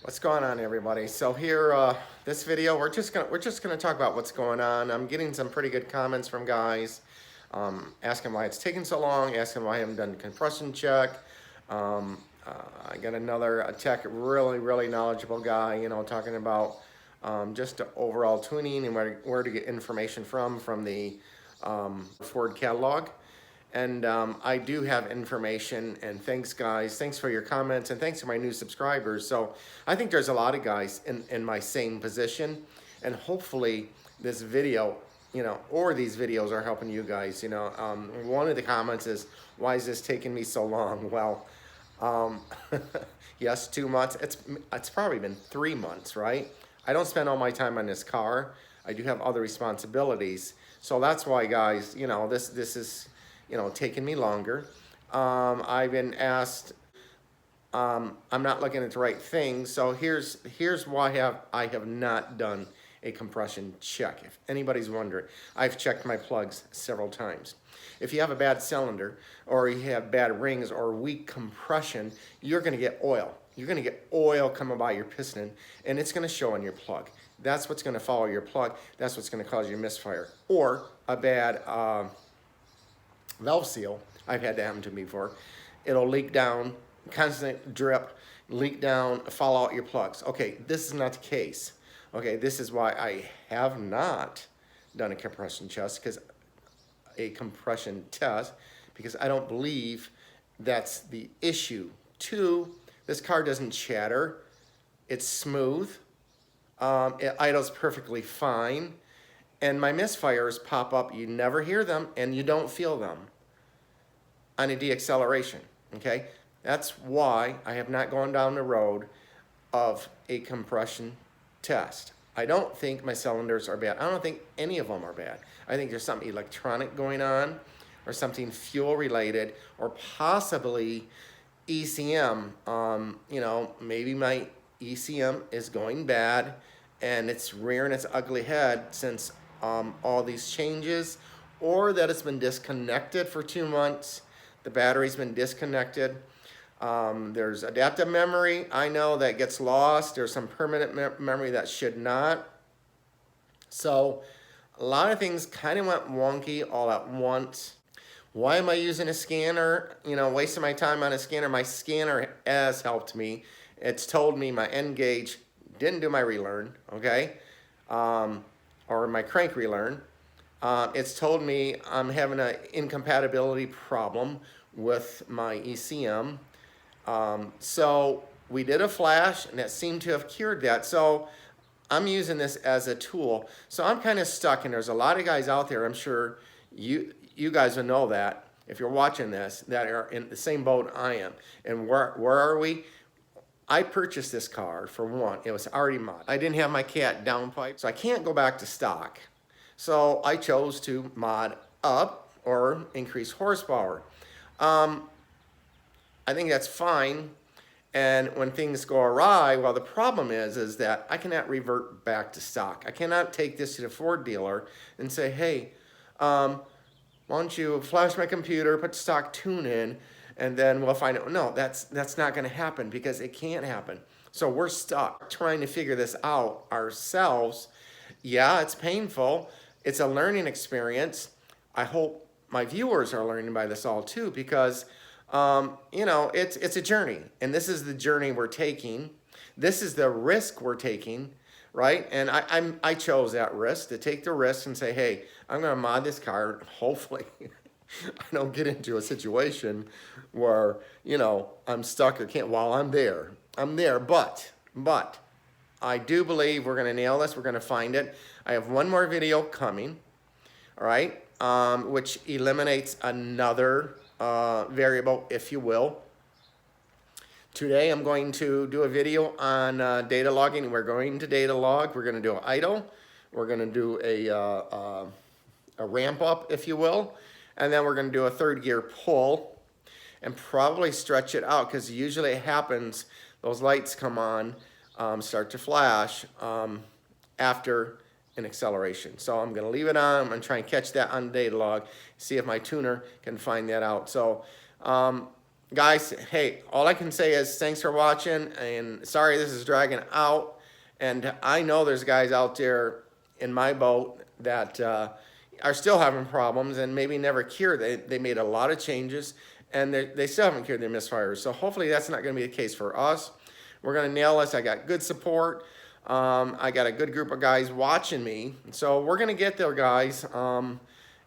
What's going on, everybody? So here, this video, we're just gonna talk about what's going on. I'm getting some pretty good comments from guys, asking why it's taking so long, asking why I haven't done a compression check. Um, I got another tech, really knowledgeable guy, talking about just the overall tuning and where to get information from the Ford catalog. And I do have information, and thanks guys, thanks for your comments, and thanks to my new subscribers. So I think there's a lot of guys in my same position, and hopefully this video, or these videos are helping you guys. One of the comments is, why is this taking me so long? Well, yes, 2 months, it's probably been 3 months, right? I don't spend all my time on this car. I do have other responsibilities. So that's why, guys, this is taking me longer. I've been asked, I'm not looking at the right thing. So here's why I have not done a compression check. If anybody's wondering, I've checked my plugs several times. If you have a bad cylinder, or you have bad rings or weak compression, you're gonna get oil. You're gonna get oil coming by your piston, and it's gonna show on your plug. That's what's gonna follow your plug. That's what's gonna cause your misfire. Or a bad valve seal. I've had that happen to me before. It'll leak down, constant drip, leak down, fall out your plugs. Okay, this is not the case. Okay, this is why I have not done a compression test, because I don't believe that's the issue. Two, this car doesn't chatter. It's smooth. It idles perfectly fine. And my misfires pop up. You never hear them, and you don't feel them on a deacceleration, okay? That's why I have not gone down the road of a compression test. I don't think my cylinders are bad. I don't think any of them are bad. I think there's something electronic going on, or something fuel related, or possibly ECM. Maybe my ECM is going bad, and it's rearing its ugly head since all these changes, or that it's been disconnected for 2 months. The battery's been disconnected. There's adaptive memory, I know, that gets lost. There's some permanent memory that should not. So a lot of things kind of went wonky all at once. Why am I using a scanner? Wasting my time on a scanner. My scanner has helped me. It's told me my N gauge didn't do my relearn, okay? Or my crank relearn. It's told me I'm having an incompatibility problem with my ECM. So we did a flash, and that seemed to have cured that. So I'm using this as a tool. So I'm kind of stuck, and there's a lot of guys out there, I'm sure you guys will know that, if you're watching this, that are in the same boat I am. And where are we? I purchased this car, for one, it was already mod. I didn't have my cat downpipe, so I can't go back to stock. So I chose to mod up or increase horsepower. I think that's fine. And when things go awry, well, the problem is that I cannot revert back to stock. I cannot take this to the Ford dealer and say, hey, why don't you flash my computer, put stock tune in, and then we'll find out. No, that's not going to happen, because it can't happen. So we're stuck trying to figure this out ourselves. Yeah, it's painful. It's a learning experience. I hope my viewers are learning by this all too, because it's a journey, and this is the journey we're taking. This is the risk we're taking, right? And I chose that risk, to take the risk and say, hey, I'm going to mod this car. Hopefully I don't get into a situation where, I'm stuck or can't. While I'm there, but I do believe we're going to nail this. We're going to find it. I have one more video coming, all right, which eliminates another variable, if you will. Today I'm going to do a video on data logging. We're going to data log. We're going to do an idle. We're going to do a ramp up, if you will. And then we're going to do a third gear pull and probably stretch it out, because usually it happens, those lights come on, start to flash after an acceleration. So I'm going to leave it on. I'm going to try and catch that on the data log, see if my tuner can find that out. So guys, hey, all I can say is thanks for watching, and sorry this is dragging out. And I know there's guys out there in my boat that are still having problems and maybe never cured. They made a lot of changes, and they still haven't cured their misfires. So hopefully that's not going to be the case for us. We're going to nail this. I got good support. I got a good group of guys watching me. So we're going to get there, guys.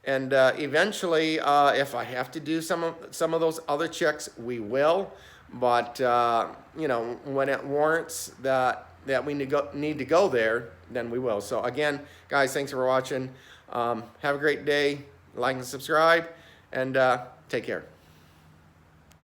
And eventually, if I have to do some of those other checks, we will. But you know, when it warrants that we need to go there, then we will. So again, guys, thanks for watching. Have a great day. Like and subscribe, and take care.